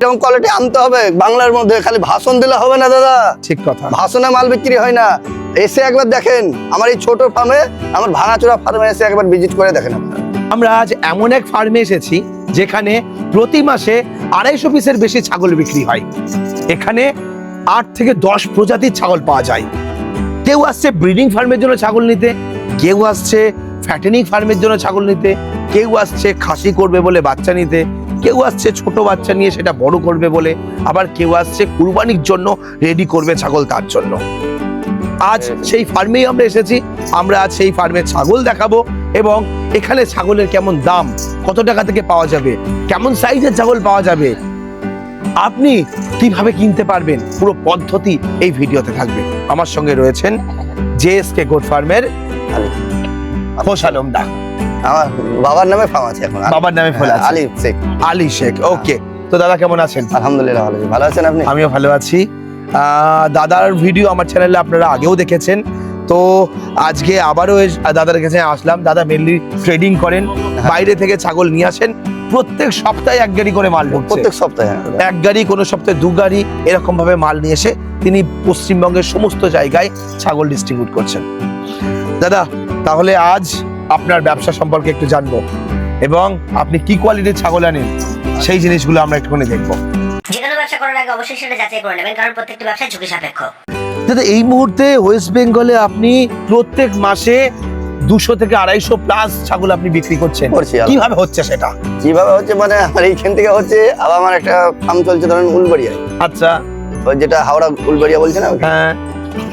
এরকম কোয়ালিটি আনতে হবে বাংলার মধ্যে, খালি ভাষণ দিলে হবে না দাদা। ঠিক কথা, ভাষণে মাল বিক্রি হয় না। এসে একবার দেখেন আমার এই ছোট ফার্মে, আমার ভাঙাচোরা ফার্মে এসে একবার ভিজিট করে দেখেন। আমরা আজ এমন এক ফার্মে এসেছি যেখানে প্রতি মাসে 250 পিসের বেশি ছাগল বিক্রি হয়। এখানে 8 থেকে 10 প্রজাতির ছাগল পাওয়া যায়। কেউ আসছে ব্রিডিং ফার্মের জন্য ছাগল নিতে, কেউ আসছে ফ্যাটেনিং ফার্মের জন্য ছাগল নিতে, কেউ আসছে খাসি করবে বলে বাচ্চা নিতে, কেউ আসছে ছোট বাচ্চা নিয়ে সেটা বড় করবে বলে, আবার কেউ আসছে কুরবানির জন্য রেডি করবে ছাগল তার জন্য। আজ সেই ফার্মেই আমরা এসেছি। আমরা আজ সেই ফার্মে ছাগল দেখাবো এবং এখানে ছাগলের কেমন দাম, কত টাকা থেকে পাওয়া যাবে, কেমন সাইজের ছাগল পাওয়া যাবে, আপনি কিভাবে কিনতে পারবেন, পুরো পদ্ধতি এই ভিডিওতে থাকবে। আমার সঙ্গে রয়েছেন জেএসকে গোট ফার্মের খোশ আলম দা। আমার বাবার নামে ফার্ম আছে এখন। বাবার নামে খোলা আছে, আলী শেখ। আলী শেখ, ওকে। তো দাদা কেমন আছেন? আলহামদুলিল্লাহ ভালো আছি। ভালো আছেন আপনি? আমিও ভালো আছি। দাদার ভিডিও আমার চ্যানেলে আপনারা আগেও দেখেছেন। তো আজকে আবারও দাদার কাছে আসলাম। দাদা মেনলি ট্রেডিং করেন, বাইরে থেকে ছাগল নিয়ে আসেন। প্রত্যেক সপ্তাহে 1 গাড়ি করে মাল ঢুকছে। প্রত্যেক সপ্তাহে 1 গাড়ি, কোনো সপ্তাহে 2 গাড়ি, এরকম ভাবে মাল নিয়ে এসে তিনি পশ্চিমবঙ্গের সমস্ত জায়গায় ছাগল ডিস্ট্রিবিউট করছেন। দাদা, তাহলে আজ আপনার ব্যবসা সম্পর্কে একটু জানবো এবং আপনি কি কোয়ালিটির ছাগল আনেন সেই জিনিসগুলো আমরা একটুখানি দেখবো। যে কোনো ব্যবসা করার আগে অবশ্যই সেটা যাচাই করে নেবেন, কারণ প্রত্যেকটি ব্যবসা ঝুঁকি সাপেক্ষ। দাদা, এই মুহূর্তে ওয়েস্ট বেঙ্গলে আপনি প্রত্যেক মাসে 200 থেকে 250 প্লাস ছাগল আপনি বিক্রি করছেন। কিভাবে হচ্ছে সেটা? কিভাবে হচ্ছে মানে আমার এইখান থেকে হচ্ছে, আবার আমার একটা ফার্ম চলছে ধরেন উলবাড়িয়ায়। আচ্ছা, ওই যেটা হাওড়া উলবাড়িয়া বলছে না, হ্যাঁ,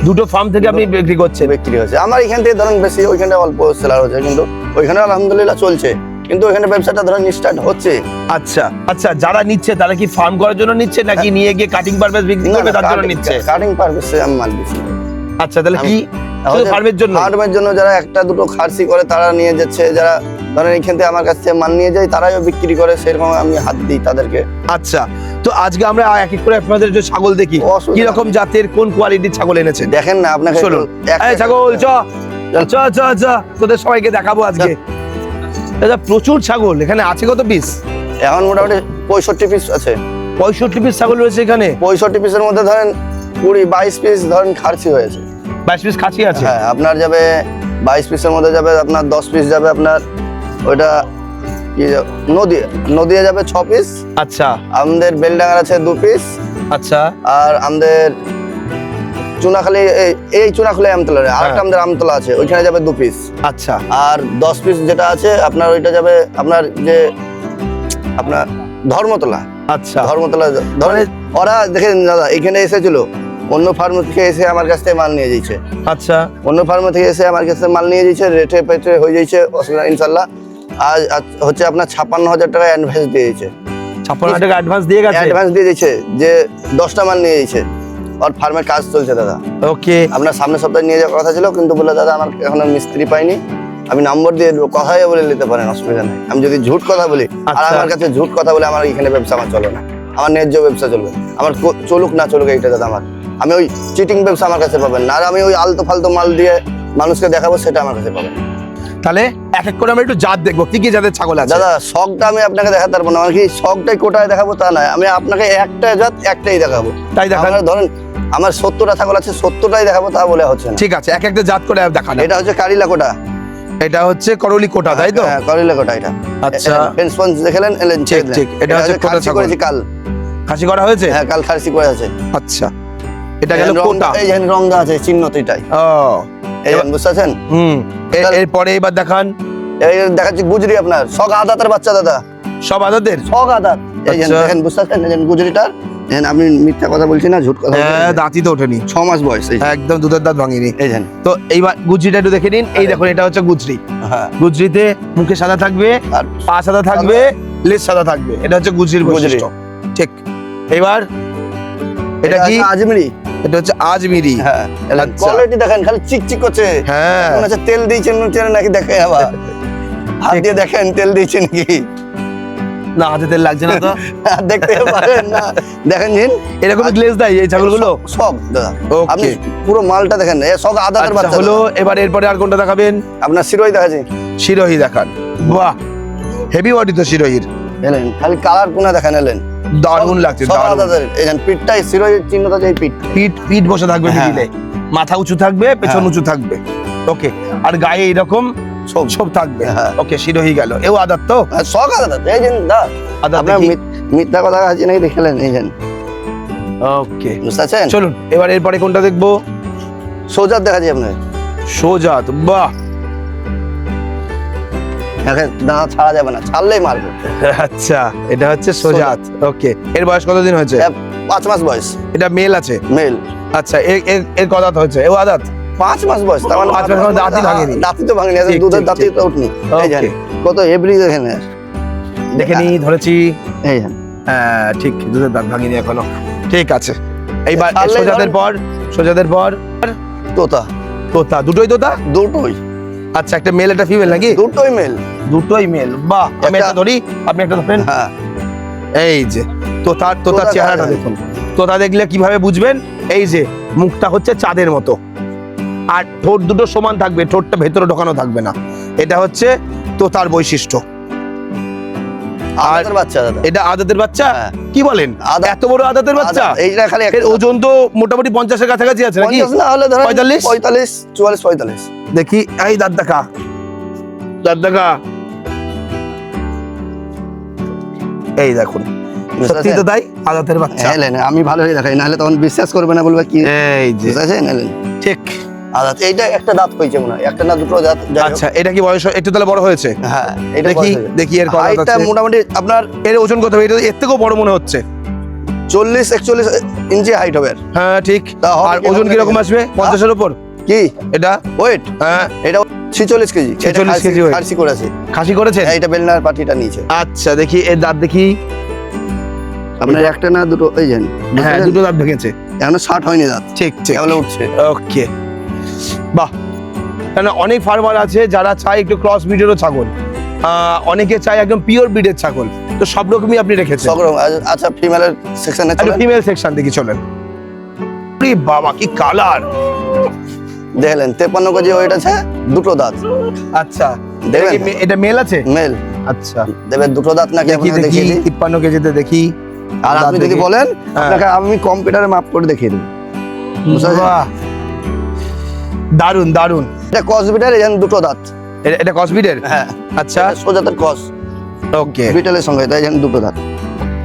2টো ফার্ম থেকে আপনি বিক্রি করছেন। বিক্রি হচ্ছে আমার এখান থেকে ধরেন বেশি, ওইখানে অল্প সেলার হচ্ছে, কিন্তু ওইখানে আলহামদুলিল্লাহ চলছে, কিন্তু ওইখানে ব্যবসাটা ধরেন স্টার্ট হচ্ছে। আচ্ছা আচ্ছা, যারা নিচ্ছে তারা কি ফার্ম করার জন্য নিচ্ছে নাকি নিয়ে গিয়ে কাটিং পারপাস বিক্রি করবে তার জন্য নিচ্ছে? কাটিং পারপাসে আমি মাল দিচ্ছি। আচ্ছা, তাহলে কি ফার্মের জন্য? ফার্মের জন্য যারা একটা দুটো খাসি করে তারা নিয়ে যাচ্ছে, যারা ধরেন এইখান থেকে আমার কাছ থেকে মাল নিয়ে যায় তারাও বিক্রি করে, সেরকম আমি হাত দিই তাদেরকে। আচ্ছা, তো আজকে আমরা এক এক করে আপনাদের যে ছাগল দেখি, কি রকম জাতের কোন কোয়ালিটির ছাগল এনেছেন দেখেন না আপনাকে। চলুন, এই ছাগল চ চ চ চ, তোদের সবাইকে দেখাবো আজকে। দাদা, প্রচুর ছাগল এখানে আছে। কত পিস? এখন মোটামুটি 65 পিস আছে। 65 পিস ছাগল রয়েছে এখানে। 65 পিসের মধ্যে ধরেন 22 পিস ধরেন খাসি হয়েছে। 22 পিস খাসি আছে। হ্যাঁ, আপনার যাবে 22 পিসের মধ্যে যাবে আপনার 10 পিস যাবে আপনার ওইটা নদিয়া যাবে 6 পিস। আচ্ছা, আমাদের বেলডাঙ্গার আছে 2 পিস। আচ্ছা, আর আমাদের চুনাখালী, এই চুনাখালী আমতলা আরেকটা আমাদের আমতলা আছে, ওইখানে যাবে 2 পিস। আচ্ছা, আর 10 পিস যেটা আছে আপনার ওইটা যাবে আপনার যে আপনার ধর্মতলা। আচ্ছা, ধর্মতলা ধরেন ওরা দেখেন দাদা এখানে এসেছিল, অন্য ফার্ম থেকে এসে আমার কাছ থেকে মাল নিয়ে যাইছে। আচ্ছা, অন্য ফার্ম থেকে এসে আমার কাছে মাল নিয়ে যাইছে, রেটে পেটে হয়ে যাইছে, অসুবিধা ইনশাল্লাহ। আজ হচ্ছে আপনার 56,000 টাকা অ্যাডভান্স দিয়ে দিয়েছে। 56,000 টাকা অ্যাডভান্স দিয়ে গেছে। অ্যাডভান্স দিয়ে দিয়েছে যে 10টা মাল নিয়ে যাইছে। আর ফার্মের কাজ চলছে দাদা। ওকে, আপনার সামনের সপ্তাহে নিয়ে যাওয়ার কথা ছিল, কিন্তু বলে দাদা আমার এখন মিস্ত্রি পাইনি, আমি নম্বর দিয়ে দেবো, কথাই বলে নিতে পারেন, অসুবিধা নেই। আমি যদি ঝুট কথা বলি আর আমার কাছে ঝুট কথা বলে আমার এখানে ব্যবসা আমার চলে না। আমার ন্যায্য ব্যবসা চলবে, আমার চলুক না চলুক এইটা দাদা। আমার আমি ওই চিটিং ব্যবসা আমার কাছে পাবেন না, আর আমি ওই আলতু ফালতু মাল দিয়ে মানুষকে দেখাবো সেটা আমার কাছে পাবেন। তাহলে এক এক করে আমরা একটু জাত দেখবো, কি কি জাতের ছাগল আছে। দাদা, শখটা আমি আপনাকে দেখাতে পারবো না, কি শখটাই কোটায় দেখাবো তা নয়, আমি আপনাকে একটা জাত একটাই দেখাবো। তাই দেখান। ধরেন আমার 70টা ছাগল আছে, 70টাই দেখাবো তা বলে হচ্ছে না। ঠিক আছে, এক একটা জাত করে দেখান। এটা হচ্ছে কারিলা কোটা, এটা হচ্ছে করলি কোটা, তাই তো? হ্যাঁ, কারিলা কোটা এটা। আচ্ছা, ফেন্স দেখলেন, এলেন ঠিক ঠিক, এটা হচ্ছে কোটা ছাগল। করেছি কাল খাসি করা হয়েছে। হ্যাঁ, কাল খাসি করে আছে। আচ্ছা, এটা গেল কোটা। এই যে রংটা আছে চিহ্নটিটাই। ও, এই বুঝতে পারছেন? এরপরে এবার দেখান। এই দেখাচ্ছি গুজরি, আপনার শখ আদাতের বাচ্চা দাদা, সব আদাদের শখ আদাত। এই যে দেখেন, বুঝতে পারছেন, এই যে গুজরিটার, আমি মিথ্যা কথা বলছি না, ঝুট কথা বলছি না। দাঁতই তো ওঠেনি, 6 মাস বয়স, একদম দুধের দাঁত ভাঙিনি। এই যে তো এইবার গুজরিটা একটু দেখে নিন। এই দেখুন, এটা হচ্ছে গুজরি। হ্যাঁ, গুজরিতে মুখে সাদা থাকবে, আর পা সাদা থাকবে, লেজ সাদা থাকবে, এটা হচ্ছে গুজরির বৈশিষ্ট্য। ঠিক, এবার এটা কি? আজমিরি। এটা হচ্ছে আজমিরি। হ্যাঁ, আচ্ছা। কোয়ালিটি দেখেন, খালি চিকচিক করছে। হ্যাঁ, মনে হচ্ছে তেল দিয়েছেন নাকি, দেখে আবার হাত দিয়ে দেখেন তেল দিয়েছেন কি না, হাতে তেল লাগছে না তো? দেখতে পারেন না, দেখেন জিন এরকম গ্লেজ দেয় এই ছাগলগুলো। সব দাদা, ওকে। আপনি পুরো মালটা দেখেন, এ সব আদাতের বাচ্চা হলো। এবার এরপরে আর কোনটা দেখাবেন? আপনার শিরোই দেখাচ্ছি। শিরোহী দেখান। বাহ, হেভি বডি তো শিরোহীর। এলেন, খালি কালার কোনা দেখেন, এলেন দারুণ লাগছে, সব দারুণ। আলাদা। এই যেন পিঠটাই শিরোহির চিহ্নটা আছে, এই পিঠ। পিঠ পিঠ বসে থাকবে হ্যাঁ। মিডিলে, মাথা উঁচু থাকবে, পেছন হ্যাঁ। উঁচু থাকবে। ওকে, আর গায়ে এরকম সব ছোপ থাকবে। হ্যাঁ। ওকে, শিরোহী গেল। এও আদার তো? সব আলাদা। এই যেন দা আদার আপনার দেখি। মিথ্যা কথা আছে নাকি দেখলেন? এই যেন, ওকে, বুঝতে পারছেন? চলুন এবার এরপরে কোনটা দেখবো? সোজা দেখাচ্ছি আপনার। সোজাত, বাহ। এখন দাঁত ছাড়া যাবে না, ছাড়লেই মারবে। আচ্ছা, এটা হচ্ছে সোজাত। ওকে, এর বয়স কতদিন হয়েছে? 5 মাস বয়স, এটা মেল আছে? মেল। আচ্ছা, এর কদাত হয়েছে? এও আদাত? 5 মাস বয়স, তার মানে 5 মাস মানে দাঁতই ভাঙেনি। দাঁতই তো ভাঙেনি, ঠিক, দুধের ঠিক, দাঁতই ঠিক। তো উঠনি। এই যেন Okay. কত এভরি দেখেন। দেখে নি, ধরেছি। এই যেন হ্যাঁ, ঠিক, দুধের দাঁত ভাঙিনি এখনো। ঠিক আছে, এইবার ছাড়লেই সোজাদের পর, সোজাদের পর তোতা, তোতা। দুটোই তোতা? দুটোই আচ্ছা, একটা মেল একটা ফিমেল নাকি? দুটোই মেল। দুটোই মেল, বাহ। আমি একটা- একটা ধরি, আপনি একটা ধরেন। হ্যাঁ, এই যে তোতার তোতা চেহারাটা কারা? দেখুন। তোতা দেখলে কিভাবে বুঝবেন? এই যে মুখটা হচ্ছে চাঁদের মতো, আর ঠোঁট দুটো সমান থাকবে, ঠোঁটটা ভেতরে ঢোকানো থাকবে না। এটা হচ্ছে তোতার বৈশিষ্ট্য। আর আদাতের বাচ্চা দাদা। এটা আদাতের বাচ্চা? হ্যাঁ। কি বলেন, আদা- এত বড় আদাতের বাচ্চা? আদা- এইটা খালি এর ওজন তো মোটামুটি 50 এর কাছাকাছি আছে নাকি? 50 না হলে ধরেন 45? 45, 44, 45। দেখি, এই দাঁত দেখা, দাঁত দেখা। এই দেখুন, সত্যি তো তাই, আদাতের বাচ্চা। এলেন, আমি ভালোই দেখাই, নাহলে তখন বিশ্বাস করবে না, বলবে কি। এই যে, বুঝতে পারছেন? এলেন ঠিক। আদাত। এইটা একটা দাঁত হয়েছে মনে হয়, একটা না দুটো দাঁত, যাই হোক। আচ্ছা, এটা কি বয়স একটু তাহলে বড় হয়েছে? হ্যাঁ, এটা দেখি, দেখি এর কত হাইটটা আছে। মোটামুটি আপনার এর ওজন কত হবে? এটা এর থেকেও বড় মনে হচ্ছে। 40-41 ইঞ্চি হাইট হবে। হ্যাঁ, ঠিক। তা হবে আর কিরকম ওজন কিরকম দেখেন? আসবে? 50 এর উপর? কি এটা? ওয়েট? হ্যাঁ, এটা 46 কেজি। 46 KG weight। খাসি করেছে। খাসি করেছেন? এইটা বেলনার পাটিটা নিচে। আচ্ছা, দেখি এর দাঁত দেখি। আপনার একটা না দুটো, এই যেন হ্যাঁ, দুটো দাঁত ভেঙেছে। এখনো 60 হয়নি দাঁত, ঠিক ঠিক। কেবল উঠছে। ওকে, বাহ। কেন অনেক ফার্মার আছে যারা চায় একটু ক্রস ব্রিডেরও ছাগল, অনেকে চায় একদম পিওর ব্রিডের ছাগল, তো সব রকমই আপনি রেখেছেন। সব রকম। আচ্ছা, ফিমেলের সেকশনে একটা চলেন, ফিমেল সেকশন দেখি, চলেন। আরে বাবা, কি কালার! দেখলেন 53 কেজি ওয়েট আছে, দুটো দাঁত। আচ্ছা, দেখবেন? এটা মেল আছে? মেল। আচ্ছা, দেবে দুটো দাঁত নাকি দেখি আপনাকে দেখি, দেখিয়ে দিই। 53 কেজিতে দেখি। আর দাঁত আপনি যদি দেখি। বলেন, হ্যাঁ। আপনাকে আমি কম্পিউটারে মাপ করে দেখিয়ে দেব। বুঝতে পারছেন? বাহ, দারুন দারুন। এটা কসবিটার, এই যেন দুটো দাঁত। এটা কসবিডের? হ্যাঁ, আচ্ছা, সোজাতের কস ওকে। বিটেলের সঙ্গে, তাই যেন দুটো দাঁত।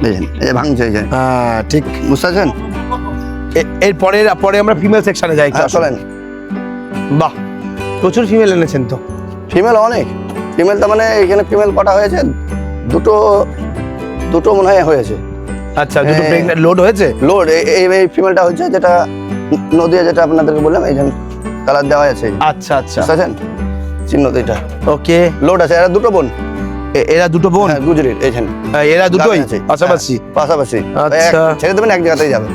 দেখেন, এই যে ভাঙছে, এই যে। হ্যাঁ, ঠিক। বুঝতে পারছেন? এর পরে আমরা ফিমেল সেকশনে যাই। হ্যাঁ, চলেন। বাহ, প্রচুর ফিমেল এনেছেন তো। ফিমেল অনেক। ফিমেল তার মানে এখানে ফিমেল কটা হয়েছে? দুটো মনে হয় হয়েছে। আচ্ছা, দুটো হ্যাঁ। প্রেগন্যান্ট লোড হয়েছে? লোড এই ফিমেলটা হচ্ছে, যেটা নদিয়া, যেটা আপনাদেরকে বললাম, এই যেন কালার দেওয়া আছে। আচ্ছা আচ্ছা, বুঝতে পারছেন? চিহ্ন তো এটা ওকে। লোড আছে। এরা দুটো বোন। এরা দুটো বোন? হ্যাঁ, গুজরির। এইখানে এরা দুটোই গাভী আছে। পাশাপাশি? হ্যাঁ, পাশাপাশি। আচ্ছা। ছেড়ে দেবেন, এক জায়গাতেই যাবে।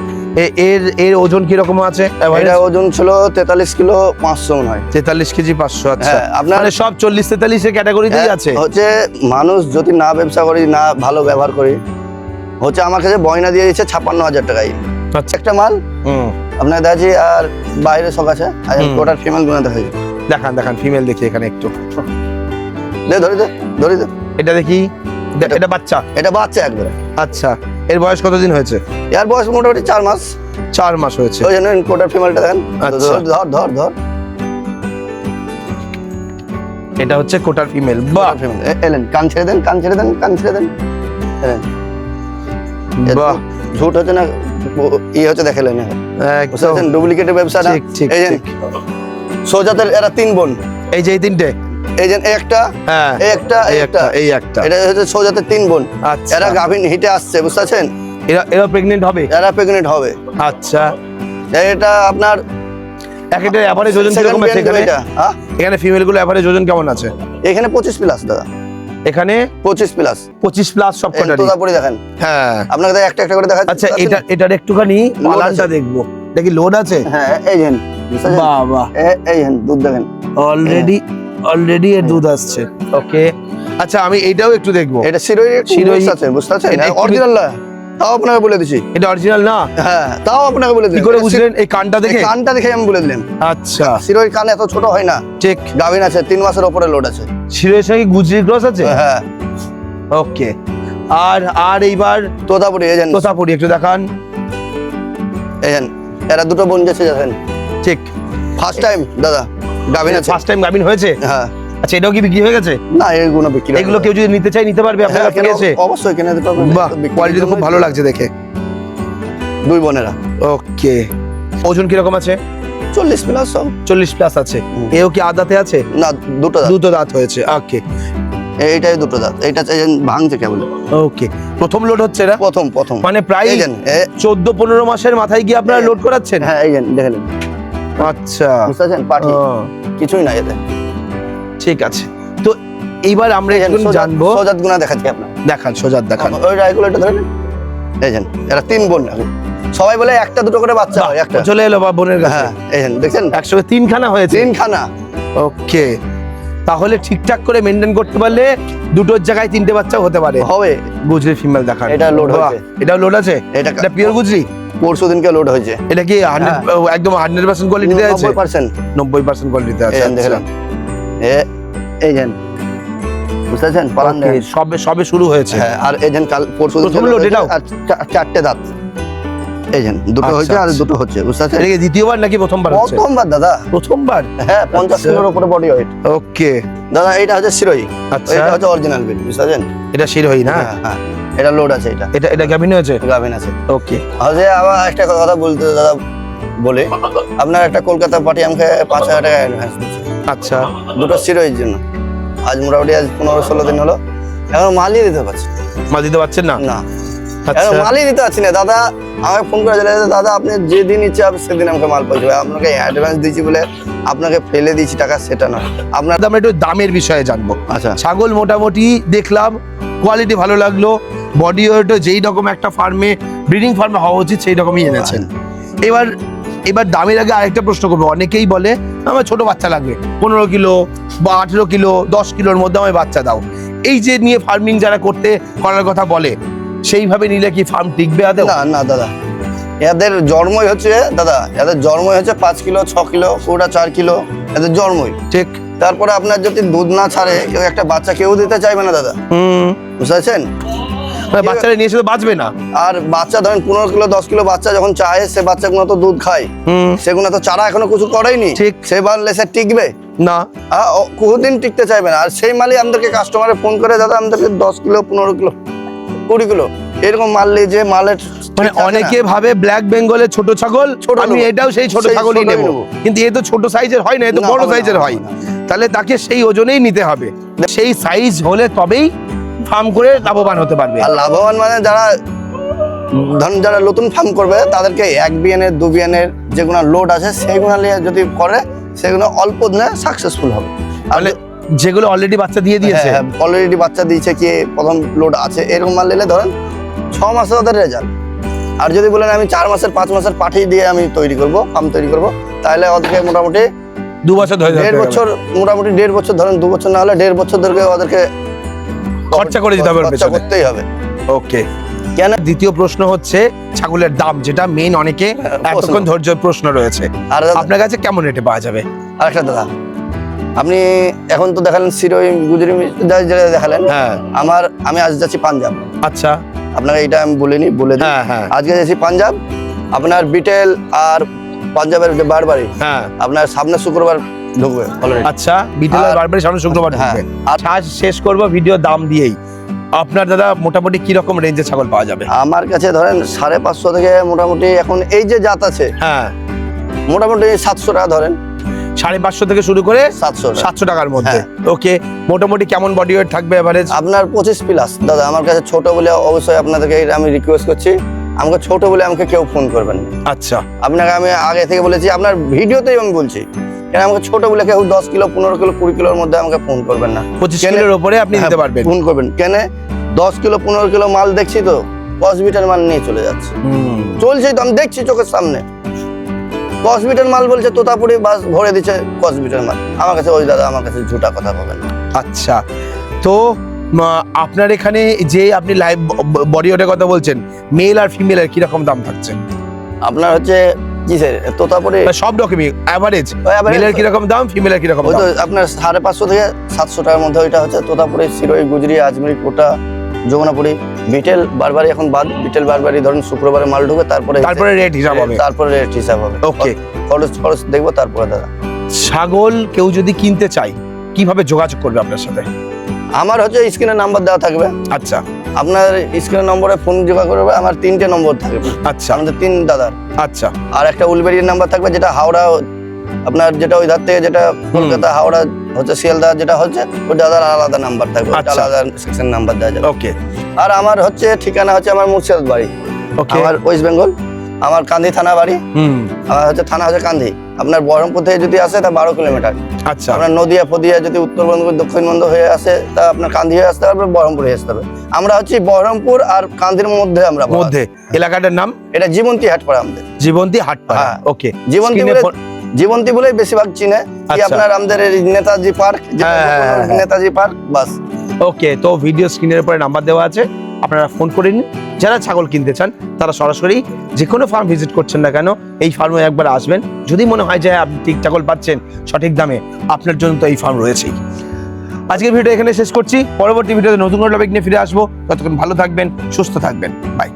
এর ওজন কিরকম আছে? এটা ওজন ছিল 43 কিলো 500 মনে হয়। 43 কেজি 500। আচ্ছা, হ্যাঁ, আপনার- মানে সব 40-43 এর ক্যাটাগরিতেই হ্যাঁ, আছে? হচ্ছে মানুষ যদি না ব্যবসা করি, না ভালো ব্যবহার করি, হচ্ছে আমার কাছে বয়না দিয়ে দিচ্ছে 56,000 টাকায় আচ্ছা, একটা মাল। হুম, আপনার দেখাচ্ছি, আর বাইরে সব আছে। আর হুম। ওটার ফিমেল গুলো দেখাচ্ছি। দেখান ফিমেল দেখি এখানে একটু। ধরি দে। এটা দেখি, এটা বাচ্চা? এটা বাচ্চা একবারে। আচ্ছা, এর বয়স কতদিন হয়েছে? এর বয়স মোটামুটি 4 মাস। 4 মাস হয়েছে। ওই জন্য কোটার ফিমেলটা দেখেন। আচ্ছা। ধর। এটা হচ্ছে কোটার ফিমেল। বাহ ফিমেল। এলেন, কান ছেড়ে দেন। এলেন। বাহ, ঝুট হচ্ছে না, হচ্ছে দেখালেন। বুঝতে একদম পারছেন? ডুপ্লিকেটের ব্যবসাটা। ঠিক ঠিক এই যে ঠিক। সোজাতের এরা 3 বোন। এই যে এই তিনটে? এই যে একটা, হ্যাঁ, এই একটা, এই একটা। এটা হচ্ছে সোজাতের 3 বোন। আচ্ছা, এরা গাভিন হিটে আসছে, বুঝতে পারছেন? এরা প্রেগন্যান্ট হবে? এরা প্রেগনেন্ট হবে। আচ্ছা, এটা আপনার এক একটা এভারেজ ওজন second কিরকম আছে parent এখানে? এটা, হ্যাঁ? এখানে ফিমেল গুলো এভারেজ ওজন কেমন আছে? এখানে 25 প্লাস দাদা, এখানে 25 প্লাস। 25 প্লাস সব কটারই? তোতাপুরি দেখেন, হ্যাঁ। আপনাকে তো একটা করে দেখাচ্ছি। আচ্ছা, এটার একটুখানি পালানটা আছে। দেখবো, দেখি লোড আছে? হ্যাঁ, এই যেন, বুঝতে পারছেন? বাবা, এই যেন দুধ দেখেন। অলরেডি এর দুধ আসছে। ওকে, আচ্ছা, আমি এইটাও একটু দেখবো। এটা শিরোই শিরোই আছে, বুঝতে পারছেন? এটা একটু- অরিজিনাল না, তাও আপনাকে বলে দিছি। এটা অরিজিনাল না? হ্যাঁ, তাও আপনাকে বলে কি দিলাম। করে এটা বুঝলেন? এই কানটা দেখে? এই কানটা দেখে আমি বলে দিলাম। আচ্ছা, শিরোই কান এত ছোট হয় না। ঠিক। গাভিন আছে, 3 মাসের উপরে লোড আছে। শিরের সঙ্গে গুজরি ক্রস আছে? হ্যাঁ, ওকে, আর এইবার তোতাপুরি এজেন্ট তোতাপুরি একটু দেখান। এজেন্ট এরা দুটো বোন যাচ্ছে দেখেন, ঠিক ফার্স্ট টাইম দাদা গাভিন আছে। ফার্স্ট টাইম গাভিন হয়েছে। হ্যাঁ আচ্ছা, এটাও কি বিক্রি হয়ে গেছে? না এগুলো বিক্রি হবে এগুলো না। কেউ যদি নিতে চায় নিতে পারবে আপনার হ্যাঁ, কাছে এসে? অবশ্যই কিনে দিতে পারবেন। বাহ, কোয়ালিটি তো খুব ভালো লাগছে দেখে। দুই বোনেরা ওকে, ওজন কিরকম আছে? 40 প্লাস সব। 40 প্লাস আছে। হুম। এও কি আদাতে আছে? না দুটো দাঁত, দুটো দাঁত হয়েছে। ওকে এইটাই দুটো দাঁত, এইটা ভাঙছে কেবল। ওকে, প্রথম লোড হচ্ছে না? প্রথম মানে প্রায় এজেন্ট 14-15 মাসের মাথায় গিয়ে আপনারা লোড করাচ্ছেন? হ্যাঁ এজেন্ট দেখেন, আচ্ছা, বুঝতে পারছেন? পাঠি কিছুই না এতে। ঠিক আছে, তো এইবার আমরা একটু জানবো। সোজাত গুণা দেখাচ্ছি আপনার, দেখান, সোজাত দেখান। ওই রাইগুলো এটা ধরেন। এজেন্ট এরা 3 বোন এখন। সবাই বলে একটা দুটো করে বাচ্চা হয়, একটা চলে এলো বা বোনের কাছে। হ্যাঁ এজেন্ট দেখছেন একসঙ্গে 3খানা হয়েছে। 3খানা। ওকে, তাহলে ঠিকঠাক করে মেনটেন করতে পারলে দুটোর জায়গায় 3টে বাচ্চাও হতে পারে। হবে। গুজরি ফিমেল দেখান। এটা load বাহ, হয়েছে। এটাও লোড আছে। এটা এটা পিওর গুজরি? পরশু দিনকে লোড হয়েছে। এটা কি 100 একদম 100% কোয়ালিটিতে আছে? 90%। 90% কোয়ালিটিতে আছে। এজেন্ট দেখলেন, এজেন্ট বুঝতে পারছেন? পালান Okay, দেখেন। সবে শুরু হয়েছে। হ্যাঁ, আর এজেন্ট কাল পরশু প্রথম load এটাও? আর 4টে দাঁত। এজেন্ট দুটো আচ্ছা, হয়েছে আর আচ্ছা। দুটো হচ্ছে, বুঝতে পারছেন? এটা কি দ্বিতীয়বার নাকি প্রথমবার হচ্ছে? প্রথমবার দাদা। প্রথমবার। হ্যাঁ 50 আচ্ছা। কিলোর উপরে বডি ওয়েট ওকে, দাদা। এটা হচ্ছে শিরোই, আচ্ছা। এটা হচ্ছে অরিজিনাল বিল, বুঝতে পারছেন? এটা শিরোই না? হ্যাঁ হ্যাঁ, এটা লোড আছে, এটা গাভিন হয়েছে? গাভিন আছে। ওকে, আজ আবার একটা কথা বলতে দাদা বলে, আপনার একটা কলকাতা পার্টি আমাকে 5000 টাকা অ্যাডভান্স দিচ্ছে আচ্ছা। দুটো শিরোইয়ের জন্য। আজ মোটামুটি আজ 15-16 দিন হলো, এখন মালই দিতে পারছি মাল দিতে পারছেন না? না, আচ্ছা, এখন মালই দিতে পারছি না দাদা। আমাকে ফোন করে বলে, দাদা আপনি যেদিন ইচ্ছে হবে সেদিন আমাকে মাল পৌঁছবে। আপনাকে অ্যাডভান্স দিয়েছি বলে আপনাকে ফেলে দিয়েছি টাকা, সেটা নয়। আপনার আমরা একটু দামের বিষয়ে জানবো। আচ্ছা, ছাগল মোটামুটি দেখলাম, কোয়ালিটি ভালো লাগলো, বডি ওয়েটও যেই রকম একটা ফার্মে ব্রিডিং ফার্মে হওয়া উচিত সেই রকমই এনেছেন। এবার দামের আগে আরেকটা প্রশ্ন করবো। অনেকেই বলে আমার ছোট বাচ্চা লাগবে, 15 কিলো বা 18 কিলো 10 কিলোর মধ্যে আমায় বাচ্চা দাও। এই যে নিয়ে ফার্মিং যারা করার কথা বলে, সেইভাবে নিলে কি ফার্ম টিকবে আদৌ? না না দাদা, এদের জন্মই হচ্ছে দাদা, এদের জন্মই হচ্ছে 5 কিলো 6 কিলো ওটা 4 কিলো, এদের জন্মই ঠিক। তারপরে আপনার যদি দুধ না ছাড়ে কেউ একটা বাচ্চা কেউ দিতে চাইবে না দাদা, বুঝতে পারছেন? বাচ্চারা নিয়ে এসে তো বাঁচবে না। আর বাচ্চা ধরেন 15 কিলো 10 কিলো বাচ্চা যখন চায়, সে বাচ্চাগুলো তো দুধ খায়, সেগুলো তো চারা এখনো কিছু করেনি, ঠিক। সে বানলে সে টিকবে না, কোনদিন টিকতে চাইবে না। আর সেই মালই আমাদেরকে কাস্টমারে ফোন করে, দাদা আমাদেরকে 10 কিলো 15 কিলো 20 কিলো এরকম মারলে যে মালের মানে অনেকে ভাবে ব্ল্যাক বেঙ্গলের ছোট ছাগল, ছোট আমি নেবো। এটাও সেই ছোট সেই ছাগলই ছোটই নেব, নেবো। কিন্তু এ তো ছোট সাইজের হয় না, এ তো না, বড় হবে না, সাইজের হবে হয়। না। তাহলে তাকে সেই ওজনেই নিতে হবে, সেই সাইজ হলে তবেই ফার্ম করে লাভবান হতে পারবে। আর লাভবান মানে যারা ধরুন যারা নতুন ফার্ম করবে তাদেরকে 1 বিয়ানের 2 বিয়ানের যেগুলো লোড আছে সেইগুলো নিয়ে যদি করে, সেগুলো অল্প দিনে সাকসেসফুল হবে। তাহলে যেগুলো অলরেডি বাচ্চা দিয়ে দিয়েছে, অলরেডি বাচ্চা দিয়েছে, কি প্রথম লোড আছে, এরকম মাল নিলে ধরেন 6 মাসে ওদের রেজাল্ট। আর যদি বলেন আমি 4 মাসের 5 মাসের পাঠিয়ে দিয়ে আমি তৈরি করব, ফার্ম তৈরি করব, তাহলে ওদেরকে মোটামুটি 2 বছর ধরে 1.5 বছর, মোটামুটি 1.5 বছর ধরেন, 2 বছর না হলে 1.5 বছর ধরে ওদেরকে খরচা করে দিতে হবে, খরচা করতেই হবে। ওকে। কেন? দ্বিতীয় প্রশ্ন হচ্ছে ছাগলের দাম, যেটা মেইন অনেকে এতক্ষণ ধৈর্য প্রশ্ন রয়েছে। আর দাদা, আপনার কাছে কেমন রেটে পাওয়া যাবে? আরেকটা দাদা, আপনি এখন তো দেখালেন শিরোই গুজরি যেটা দেখালেন, হ্যাঁ, আমি আজ যাচ্ছি পাঞ্জাব। আচ্ছা, আপনাকে এটা আমি বলে দিই। হ্যাঁ হ্যাঁ আজকে যাচ্ছি পাঞ্জাব, আপনার বিটেল আর পাঞ্জাবের যে বারবারি হ্যাঁ, আপনার সামনে শুক্রবার ঢুকবে অলরেডি। আচ্ছা, বিটেলের আর- বারবারের সামনে শুক্রবার হ্যাঁ, ঢুকবে। আর শেষ করবো ভিডিও দাম দিয়েই। আপনার দাদা মোটামুটি কি রকম রেঞ্জে ছাগল পাওয়া যাবে? আমার কাছে ধরেন 550 থেকে মোটামুটি এখন এই যে জাত আছে হ্যাঁ, মোটামুটি 700 টাকা ধরেন, 550 থেকে শুরু করে 700 টাকা। 700 টাকার মধ্যে। হ্যাঁ। ওকে, মোটামুটি কেমন বডি ওয়েট থাকবে এভারেজ? আপনার 25 প্লাস দাদা। আমার কাছে ছোট বলে অবশ্যই আপনাদেরকে এটা আমি রিকোয়েস্ট করছি, আমাকে ছোট বলে আমাকে কেউ ফোন করবেন না। আচ্ছা, আপনাকে আমি আগে থেকে বলেছি, আপনার ভিডিওতেই আমি বলছি, কেন আমাকে ছোট বলে কেউ 10 কিলো 15 কিলো 20 কিলোর মধ্যে আমাকে ফোন করবেন না। 25 কেন? কিলোর উপরে আপনি দিতে পারবেন। ফোন করবেন কেন? 10 কিলো 15 কিলো মাল দেখছি তো, কসবিটার মাল নিয়ে চলে যাচ্ছে, চলছেই তো, আমি দেখছি চোখের সামনে। কসবিটার মাল বলছে তোতাপুরি, বাস ভরে দিচ্ছে কসবিটার মাল। আমার কাছে ওই দাদা, আমার কাছে ঝুটা কথা পাবেন না। আচ্ছা, তো আপনার এখানে যে আপনি লাইভ বডি ওয়েটের কথা বলছেন, মেল আর ফিমেলের কি রকম দাম থাকছে? আপনার হচ্ছে কিসের তোতাপুরি? সব রকমই এভারেজ, ওই average- মেলের কি রকম দাম, ফিমেলের কি রকম ওই দাম? তো আপনার 550 থেকে 700 টাকার মধ্যে ওইটা হচ্ছে তোতাপুরি, শিরোই, গুজরি, আজমিরি, কোটা, যমুনাপুরি বিটেল বারবারই এখন বাদ, বিটেল বারবারই ধরুন শুক্রবারে মাল ঢুকে তারপরে রেট হিসাব হবে। তারপরে রেট হিসাব হবে। Okay. খরচ দেখবো তারপরে দাদা। ছাগল কেউ যদি কিনতে চায় কিভাবে যোগাযোগ করবে আপনার সাথে? আমার হচ্ছে স্ক্রিনে নাম্বার দেওয়া থাকবে, আচ্ছা আপনার স্ক্রিনের নম্বরে ফোন যোগাযোগ করবে। আমার 3টে নম্বর থাকবে, আচ্ছা আমাদের 3 দাদার। আচ্ছা আর একটা উলবেরির নাম্বার থাকবে, যেটা হাওড়া আপনার যেটা ওই ধার থেকে যেটা কলকাতা হাওড়া হচ্ছে শিয়ালদা যেটা হচ্ছে ওই দাদার আলাদা নাম্বার থাকবে, ওটা আচ্ছা। আলাদা সেকশন নাম্বার দেওয়া যাবে। ওকে আর আমার হচ্ছে ঠিকানা হচ্ছে আমার মুর্শিদাবাদ বাড়ি, ওকে আমার ওয়েস্ট বেঙ্গল, আমার কান্দি থানা বাড়ি। হুম আমার হচ্ছে থানা হচ্ছে কান্দি। আপনার বহরমপুর থেকে যদি আসে তা 12 কিলোমিটার। আচ্ছা আপনার নদিয়া ফদিয়া যদি উত্তরবঙ্গ দক্ষিণবঙ্গ হয়ে আসে তা আপনার কান্দি হয়ে আসতে হবে, বহরমপুর হয়ে আসতে হবে। আমরা হচ্ছে বহরমপুর আর কান্দির মধ্যে আমরা বাস। মধ্যে এলাকাটার নাম এটা জীবন্তী হাটপাড়া আমাদের। জীবন্তী হাটপাড়া। হ্যাঁ। ওকে জীবন্তী Screen এ বলে ফোন- জীবন্তী বলেই বেশিরভাগ চিনে কি আচ্ছা। আপনার আমাদের এই নেতাজি পার্ক, যেটা হ্যাঁ, হ্যাঁ, হ্যাঁ। নেতাজি পার্ক বাস। ওকে, তো ভিডিও স্ক্রিনের উপরে নাম্বার দেওয়া আছে, আপনারা ফোন করে নিন। যারা ছাগল কিনতে চান তারা সরাসরি যে কোনো ফার্ম ভিজিট করছেন না কেন এই ফার্মে একবার আসবেন। যদি মনে হয় যে আপনি ঠিক ছাগল পাচ্ছেন সঠিক দামে, আপনার জন্য তো এই ফার্ম রয়েছেই। আজকের ভিডিও এখানে শেষ করছি, পরবর্তী ভিডিওতে নতুন কোনো টপিক নিয়ে ফিরে আসবো। ততক্ষণ ভালো থাকবেন, সুস্থ থাকবেন, বাই।